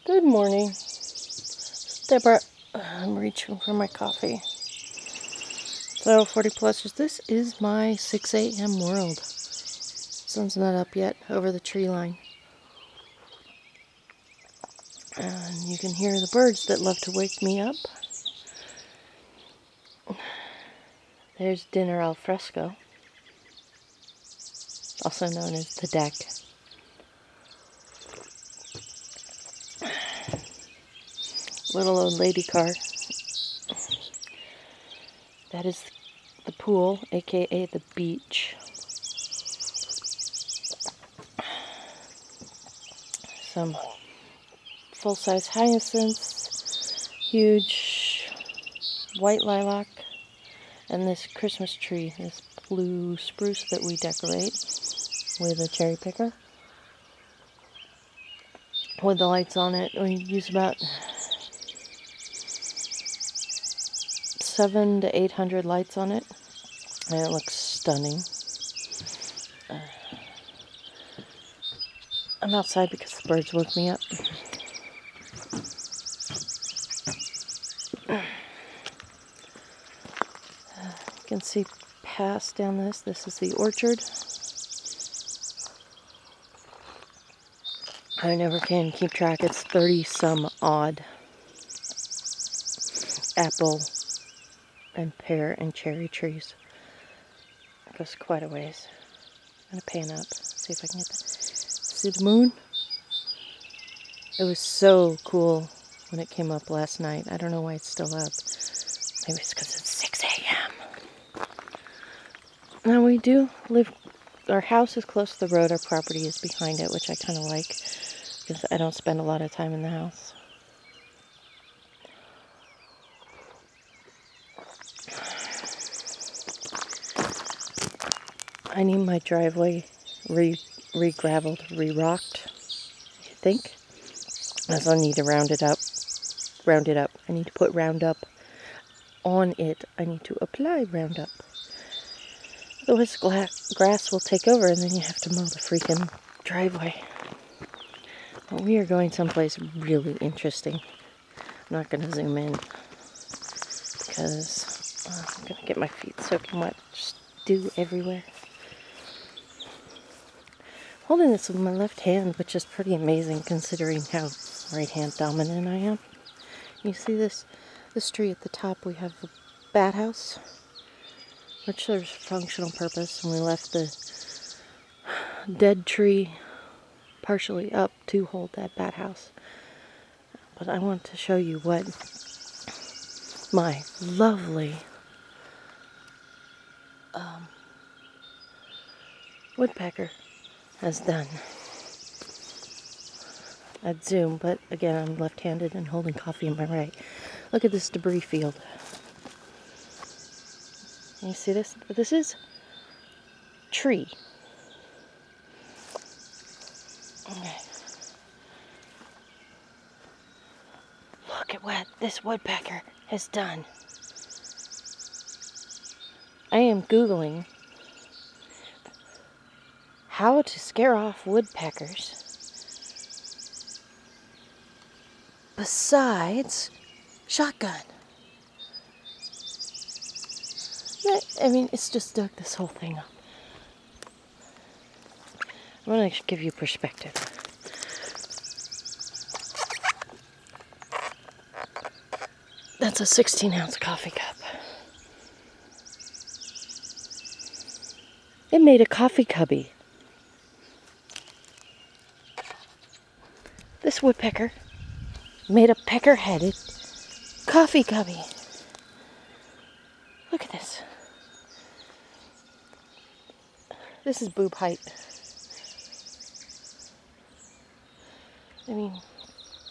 Good morning. Deborah, I'm reaching for my coffee. So, 40 pluses, this is my 6 a.m. world. Sun's not up yet over the tree line. And you can hear the birds that love to wake me up. There's dinner al fresco, also known as the deck. Little old lady car. That is the pool, aka the beach. Some full-size hyacinths, huge white lilac, and this Christmas tree, this blue spruce that we decorate with a cherry picker. With the lights on it, we use about 700 to 800 lights on it, and it looks stunning. I'm outside because the birds woke me up. You can see past down this. This is the orchard. I never can keep track. It's 30 some odd apple and pear and cherry trees. It goes quite a ways. I'm going to pan up, see if I can get that. See the moon? It was so cool when it came up last night. I don't know why it's still up. Maybe it's because it's 6 a.m. Now we do live, our house is close to the road. Our property is behind it, which I kind of like because I don't spend a lot of time in the house. I need my driveway re-graveled, re-rocked, I think. As I need to round it up. I need to put Roundup on it. I need to apply Roundup. Otherwise grass will take over and then you have to mow the freaking driveway. But we are going someplace really interesting. I'm not going to zoom in because I'm going to get my feet soaking wet. Just dew everywhere. Holding this with my left hand, which is pretty amazing considering how right hand dominant I am. You see this tree at the top? We have a bat house, which serves a functional purpose, and we left the dead tree partially up to hold that bat house. But I want to show you what my lovely woodpecker has done. I'd zoom, but again, I'm left-handed and holding coffee in my right. Look at this debris field. Can you see this? This is tree. Okay. Look at what this woodpecker has done. I am Googling how to scare off woodpeckers besides shotgun. I mean, it's just dug this whole thing up. I'm going to give you perspective. That's a 16-ounce coffee cup. It made a coffee cubby. This woodpecker made a pecker-headed coffee cubby. Look at this. This is boob height. I mean,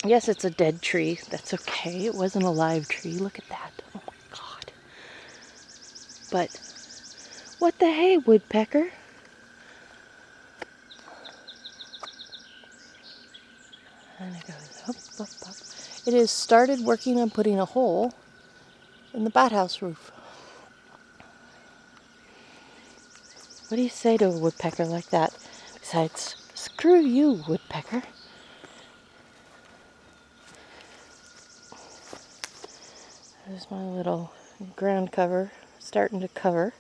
yes, it's a dead tree. That's okay. It wasn't a live tree. Look at that. Oh my God. But what the hey, woodpecker? And it goes up, up, up. It has started working on putting a hole in the bat house roof. What do you say to a woodpecker like that? Besides, screw you, woodpecker. There's my little ground cover starting to cover.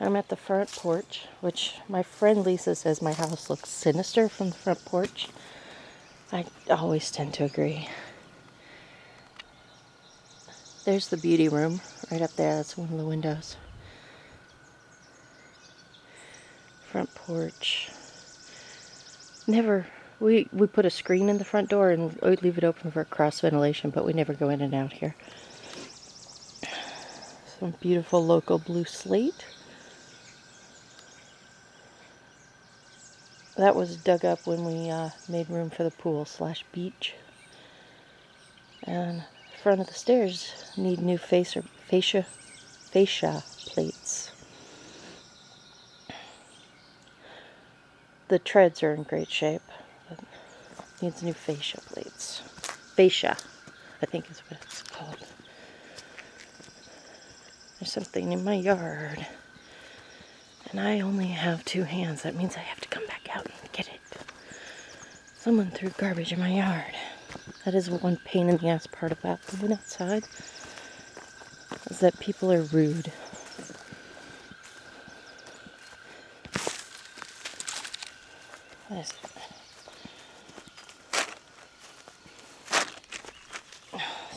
I'm at the front porch, which my friend Lisa says my house looks sinister from the front porch. I always tend to agree. There's the beauty room right up there. That's one of the windows. Front porch. We put a screen in the front door and we'd leave it open for cross ventilation, but we never go in and out here. Some beautiful local blue slate. That was dug up when we made room for the pool / beach. And the front of the stairs need new fascia plates. The treads are in great shape, but needs new fascia plates. Fascia, I think is what it's called. There's something in my yard. And I only have 2 hands. That means I have to come back out and get it. Someone threw garbage in my yard. That is one pain in the ass part about living outside, is that people are rude.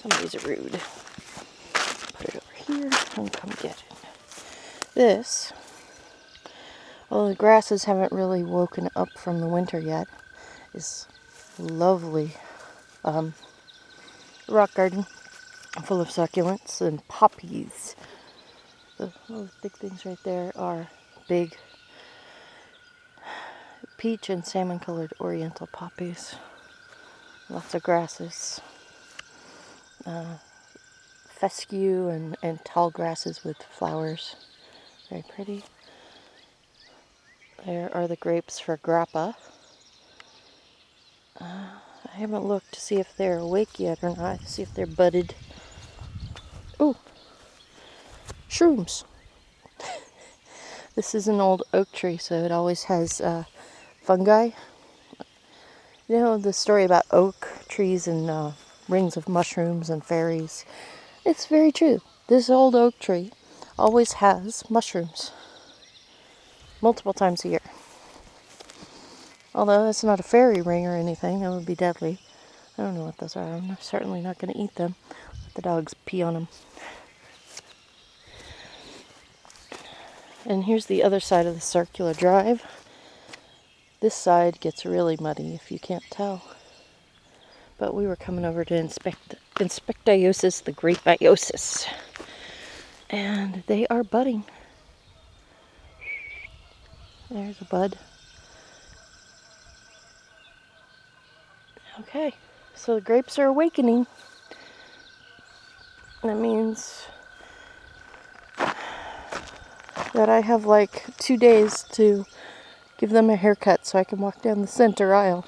Somebody's rude. Put it over here and come get it. This, well, the grasses haven't really woken up from the winter yet, is lovely rock garden full of succulents and poppies. Those big things right there are big peach and salmon colored oriental poppies. Lots of grasses. Fescue and tall grasses with flowers. Very pretty. There are the grapes for grappa. I haven't looked to see if they're awake yet or not, see if they're budded. Ooh, shrooms. This is an old oak tree, so it always has fungi. You know the story about oak trees and rings of mushrooms and fairies? It's very true. This old oak tree always has mushrooms. Multiple times a year. Although it's not a fairy ring or anything, that would be deadly. I don't know what those are. I'm certainly not going to eat them. Let the dogs pee on them. And here's the other side of the circular drive. This side gets really muddy, if you can't tell. But we were coming over to inspect Iosis, the grape Iosis. And they are budding. There's a bud. Okay, so the grapes are awakening. That means that I have like 2 days to give them a haircut so I can walk down the center aisle.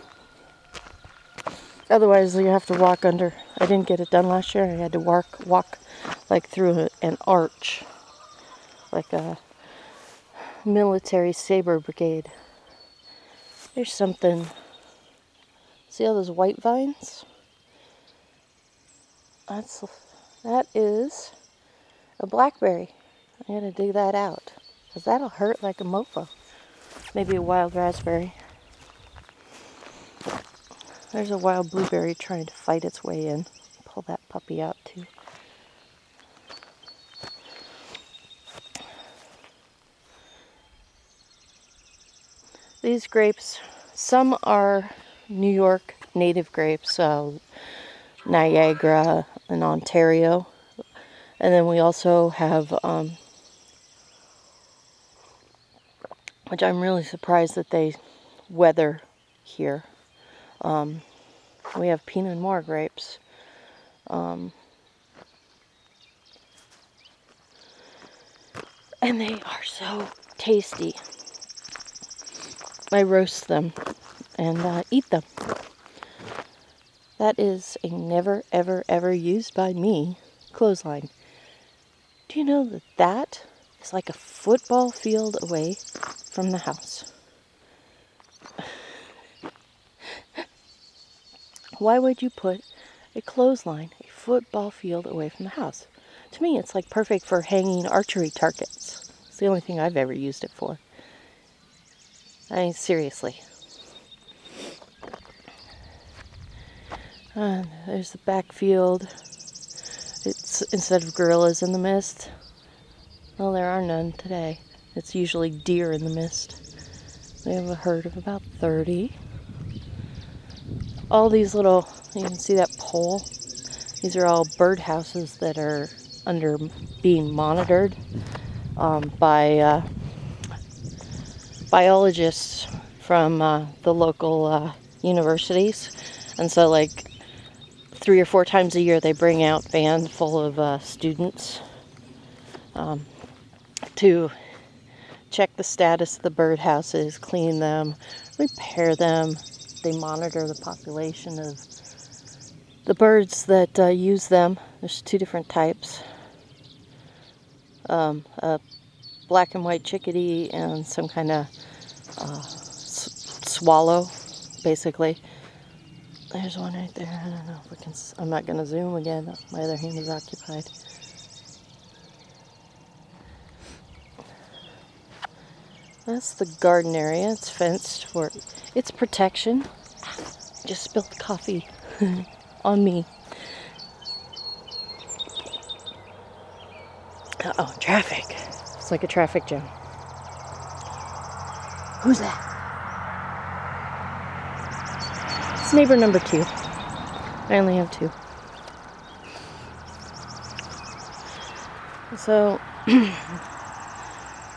Otherwise, you have to walk under. I didn't get it done last year. I had to walk like through an arch, like a military saber brigade. There's something. See all those white vines? That is a blackberry. I gotta dig that out, because that'll hurt like a mofo. Maybe a wild raspberry. There's a wild blueberry trying to fight its way in. Pull that puppy out too. These grapes, some are New York native grapes, Niagara and Ontario. And then we also have, which I'm really surprised that they weather here. We have Pinot Noir grapes. And they are so tasty. I roast them and eat them. That is a never, ever, ever used by me clothesline. Do you know that that is like a football field away from the house? Why would you put a clothesline, a football field away from the house? To me, it's like perfect for hanging archery targets. It's the only thing I've ever used it for. I mean, seriously. There's the backfield. It's instead of gorillas in the mist. Well, there are none today. It's usually deer in the mist. They have a herd of about 30. All these little, you can see that pole. These are all bird houses that are being monitored by biologists from the local universities. And so, like, 3 or 4 times a year, they bring out vans full of students to check the status of the birdhouses, clean them, repair them. They monitor the population of the birds that use them. There's 2 different types. A black and white chickadee and some kind of swallow, basically. There's one right there. I don't know if we can. I'm not going to zoom again. My other hand is occupied. That's the garden area. It's fenced for its protection. Just spilled coffee on me. Uh-oh, traffic. It's like a traffic jam. Who's that? It's neighbor number 2. I only have 2. So,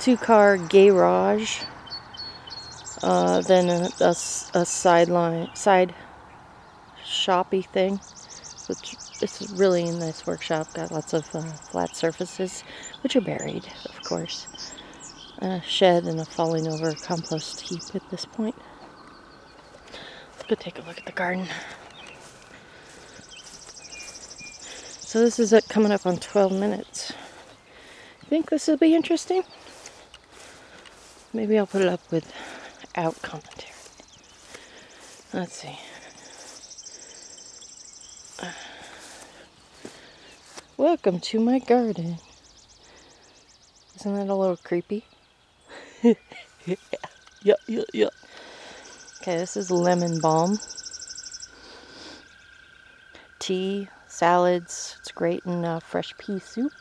2-car garage. Then a side shoppy thing, which is really a nice workshop. Got lots of flat surfaces, which are buried, of course. A shed and a falling over compost heap at this point. Let's go take a look at the garden. So this is coming up on 12 minutes. Think this will be interesting? Maybe I'll put it up without commentary. Let's see. Welcome to my garden. Isn't that a little creepy? Yeah. Okay, this is lemon balm. Tea, salads. It's great in fresh pea soup.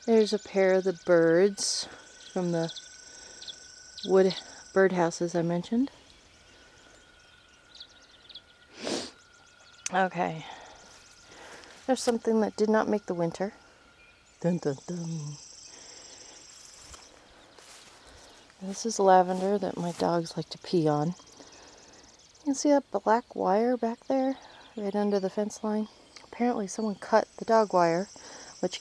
There's a pair of the birds from the wood birdhouses I mentioned. Okay. There's something that did not make the winter. Dun dun dun. This is lavender that my dogs like to pee on. You can see that black wire back there, right under the fence line. Apparently someone cut the dog wire, which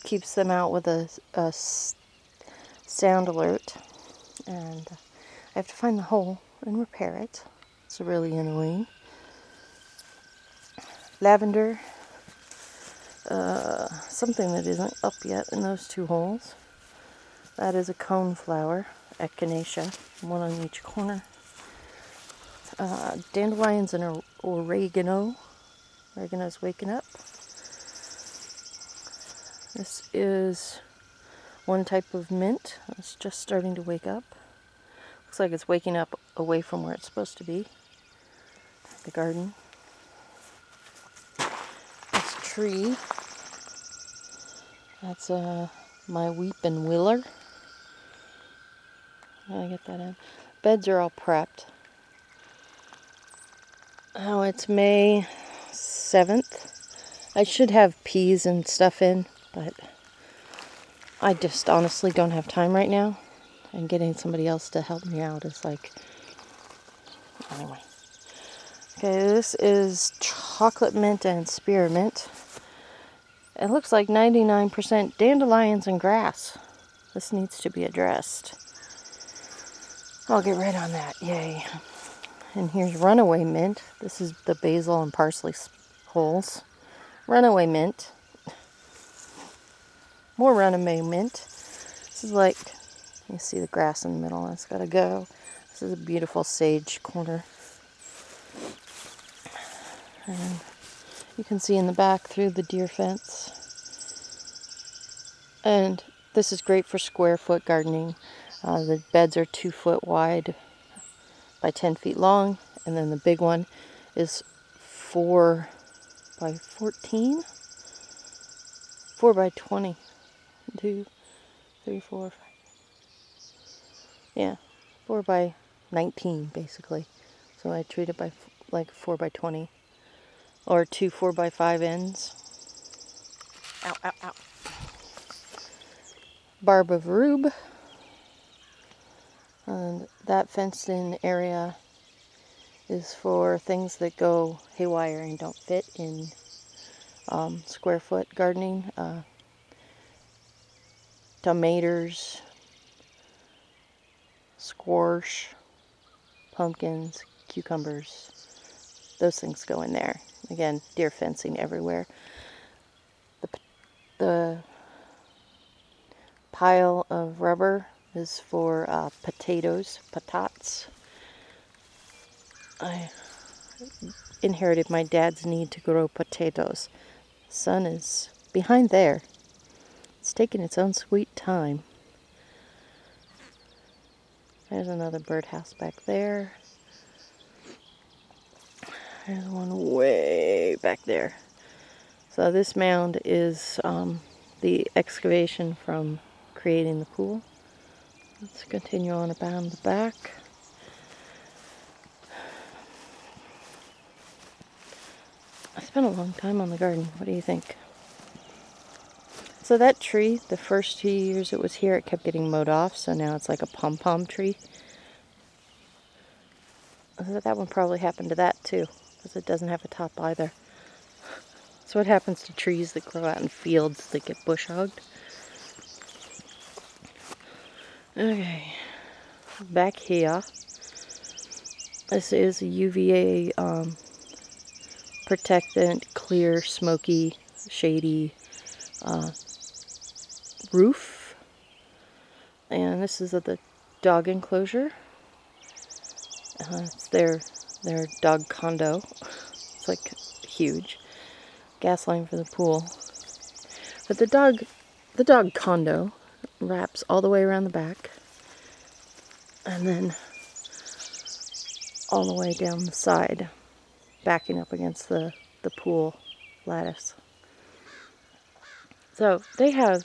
keeps them out with a sound alert. And I have to find the hole and repair it. It's really annoying. Lavender, something that isn't up yet in those 2 holes. That is a coneflower, echinacea, 1 on each corner. Dandelions and oregano. Oregano's waking up. This is one type of mint. It's just starting to wake up. Looks like it's waking up away from where it's supposed to be. The garden. This tree. That's my weeping willow. How do I get that in? Beds are all prepped. Oh, it's May 7th. I should have peas and stuff in, but I just honestly don't have time right now. And getting somebody else to help me out is like... Anyway. Okay, this is chocolate mint and spearmint. It looks like 99% dandelions and grass. This needs to be addressed. I'll get right on that. Yay. And here's runaway mint. This is the basil and parsley holes. Runaway mint. More runaway mint. This is like, you see the grass in the middle. That's got to go. This is a beautiful sage corner. And you can see in the back through the deer fence. And this is great for square foot gardening. The beds are 2 foot wide by 10 feet long. And then the big one is 4 by 14? 4 by 20. 2, 3, 4, 5. Yeah, 4 by 19 basically. So I treat it by like 4 by 20 or 2 4 by 5 ends. Ow, ow, ow. Barb of rube. And that fenced in area is for things that go haywire and don't fit in square foot gardening. Tomatoes, squash, pumpkins, cucumbers. Those things go in there. Again, deer fencing everywhere. The pile of rubber is for potatoes, patates. I inherited my dad's need to grow potatoes. Sun is behind there. It's taking its own sweet time. There's another birdhouse back there. There's one way back there. So this mound is the excavation from creating the pool. Let's continue on around the back. I spent a long time on the garden. What do you think? So that tree, the first few years it was here, it kept getting mowed off, so now it's like a pom-pom tree. That one probably happened to that too, because it doesn't have a top either. So what happens to trees that grow out in fields that get bush hogged? Okay, back here, this is a UVA protectant, clear, smoky, shady roof. And this is the dog enclosure. It's their dog condo. It's like huge. Gas line for the pool. But the dog condo wraps all the way around the back. And then all the way down the side, backing up against the pool lattice. So they have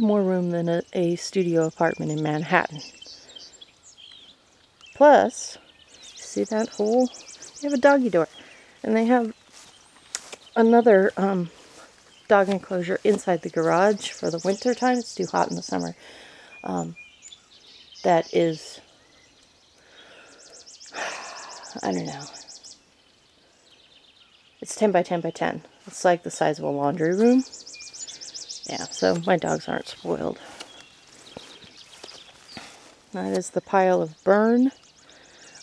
more room than a studio apartment in Manhattan. Plus, see that hole? They have a doggy door. And they have another dog enclosure inside the garage for the winter time. It's too hot in the summer. That is, I don't know. It's 10 by 10 by 10. It's like the size of a laundry room. Yeah, so my dogs aren't spoiled. That is the pile of burn,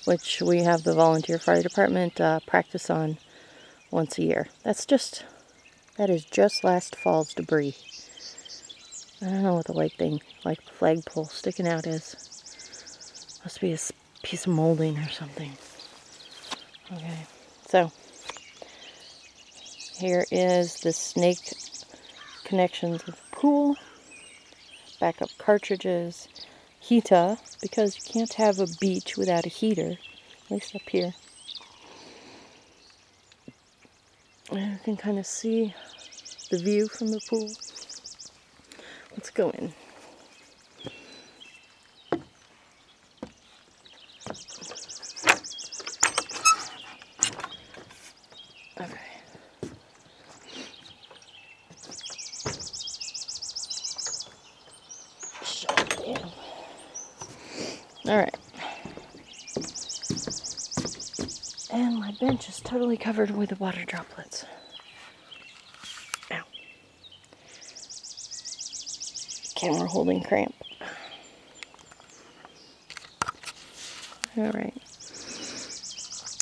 which we have the volunteer fire department practice on once a year. That is just last fall's debris. I don't know what the white thing, like the flagpole sticking out is. Must be a piece of molding or something. Okay, so here is the snake connections of the pool. Backup cartridges. Heater, because you can't have a beach without a heater. At least up here. And you can kind of see the view from the pool. Let's go in. Okay. Shut it down. All right. And my bench is totally covered with water droplets. Ow. Camera holding cramp. All right.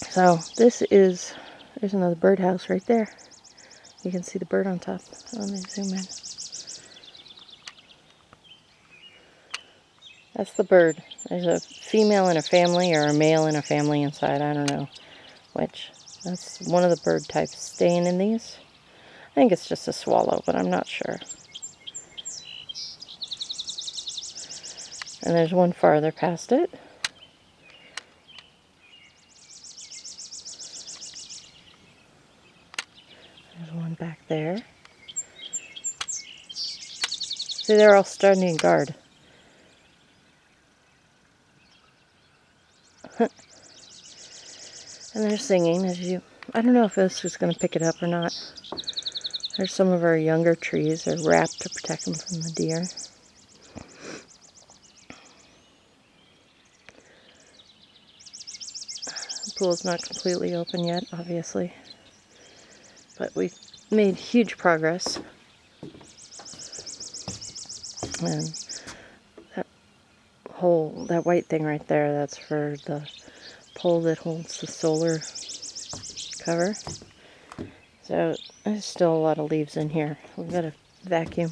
So there's another birdhouse right there. You can see the bird on top. Let me zoom in. That's the bird. There's a female in a family or a male in a family inside. I don't know which. That's one of the bird types staying in these. I think it's just a swallow, but I'm not sure. And there's one farther past it. There's one back there. See, they're all standing guard. And they're singing as you... I don't know if this is going to pick it up or not. There's some of our younger trees are wrapped to protect them from the deer. The pool's not completely open yet, obviously. But we made huge progress. And that white thing right there, that's for the pole that holds the solar cover. So there's still a lot of leaves in here. We've got to vacuum.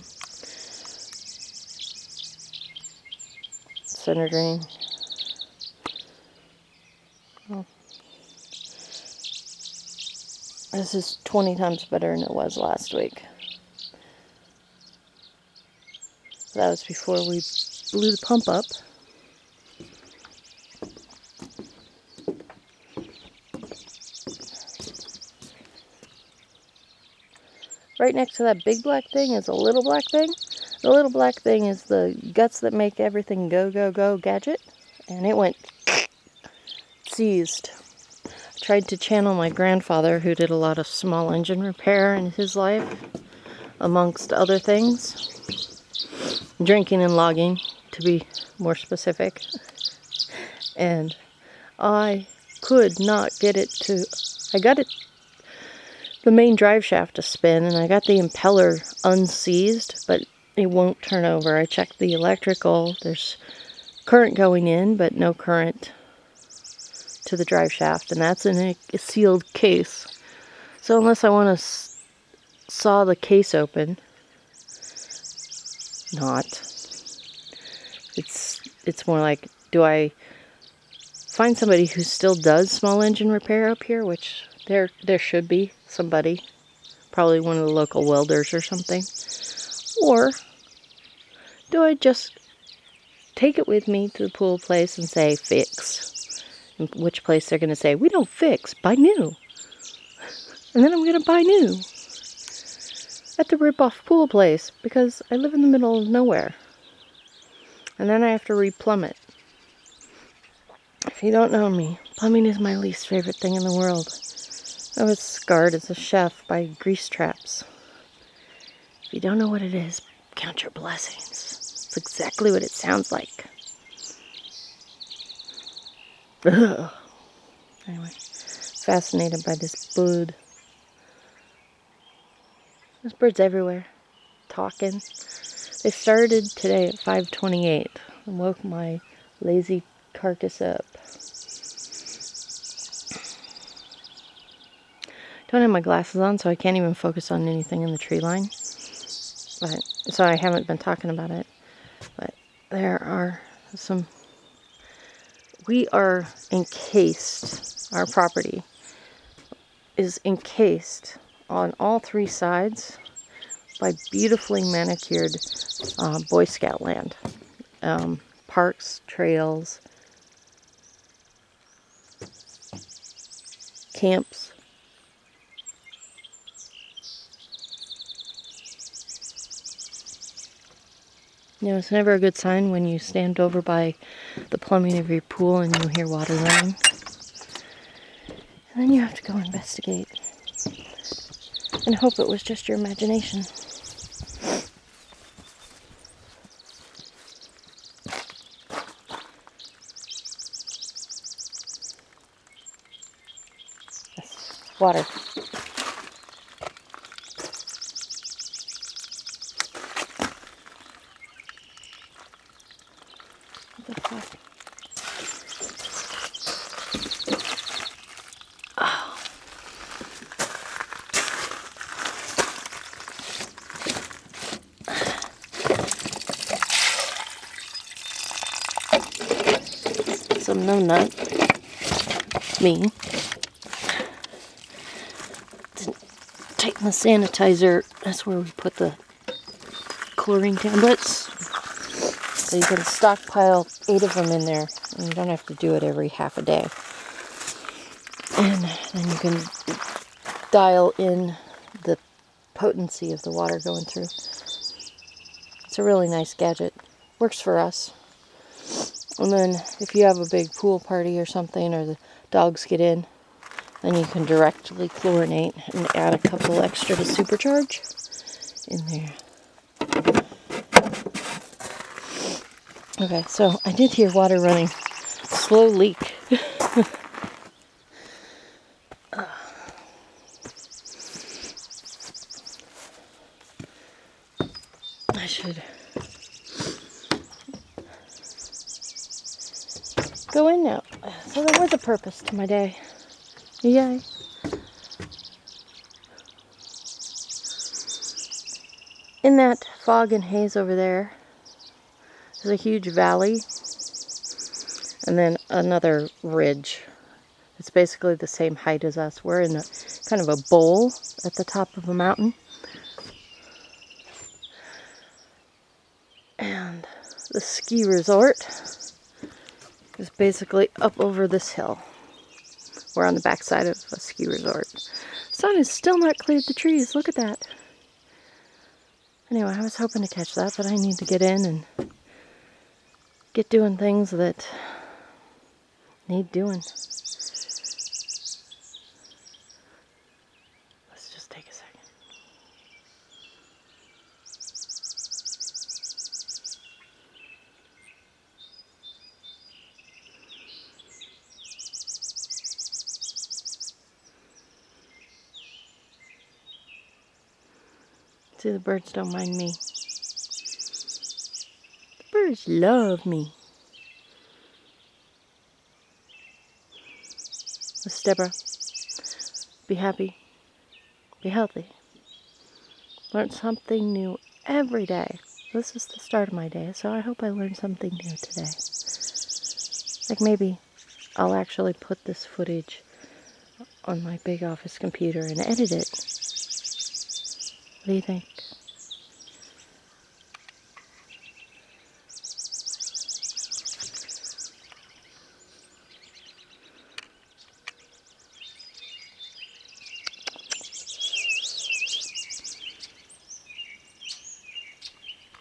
Center drain. Oh. This is 20 times better than it was last week. That was before we blew the pump up. Right next to that big black thing is a little black thing. The little black thing is the guts that make everything go, go, go gadget. And it went seized. I tried to channel my grandfather, who did a lot of small engine repair in his life, amongst other things. Drinking and logging, to be more specific. And I could not get it to... I got it, the main drive shaft to spin, and I got the impeller unseized, but it won't turn over. I checked the electrical. There's current going in, but no current to the drive shaft, and that's in a sealed case. So unless I want to saw the case open, not. It's more like, do I find somebody who still does small engine repair up here, which there should be somebody, probably one of the local welders or something, or do I just take it with me to the pool place and say fix, in which place they're going to say, we don't fix, buy new, and then I'm going to buy new at the rip-off pool place because I live in the middle of nowhere, and then I have to replumb it. If you don't know me, plumbing is my least favorite thing in the world. I was scarred as a chef by grease traps. If you don't know what it is, count your blessings. It's exactly what it sounds like. Ugh. Anyway, fascinated by this bird. There's birds everywhere, talking. They started today at 5:28 and woke my lazy carcass up. Don't have my glasses on, so I can't even focus on anything in the tree line. But, so I haven't been talking about it. But there are some... We are encased. Our property is encased on all three sides by beautifully manicured Boy Scout land. Parks, trails, camps. You know, it's never a good sign when you stand over by the plumbing of your pool and you hear water running. And then you have to go investigate and hope it was just your imagination. Yes, water. What the fuck? Oh. some no nut. Me. Taking the sanitizer, that's where we put the chlorine tablets. So you can stockpile 8 of them in there, and you don't have to do it every half a day. And then you can dial in the potency of the water going through. It's a really nice gadget. Works for us. And then if you have a big pool party or something, or the dogs get in, then you can directly chlorinate and add a couple extra to supercharge in there. Okay, so I did hear water running. Slow leak. I should go in now. So there was a purpose to my day. Yay. In that fog and haze over there, there's a huge valley and then another ridge. It's basically the same height as us. We're in a kind of a bowl at the top of a mountain. And the ski resort is basically up over this hill. We're on the backside of a ski resort. The sun is still not cleared the trees. Look at that. Anyway, I was hoping to catch that, but I need to get in and get doing things that need doing. Let's just take a second. See, the birds don't mind me. The birds love me. Miss Deborah, be happy, be healthy. Learn something new every day. This is the start of my day, so I hope I learned something new today. Like maybe I'll actually put this footage on my big office computer and edit it. What do you think?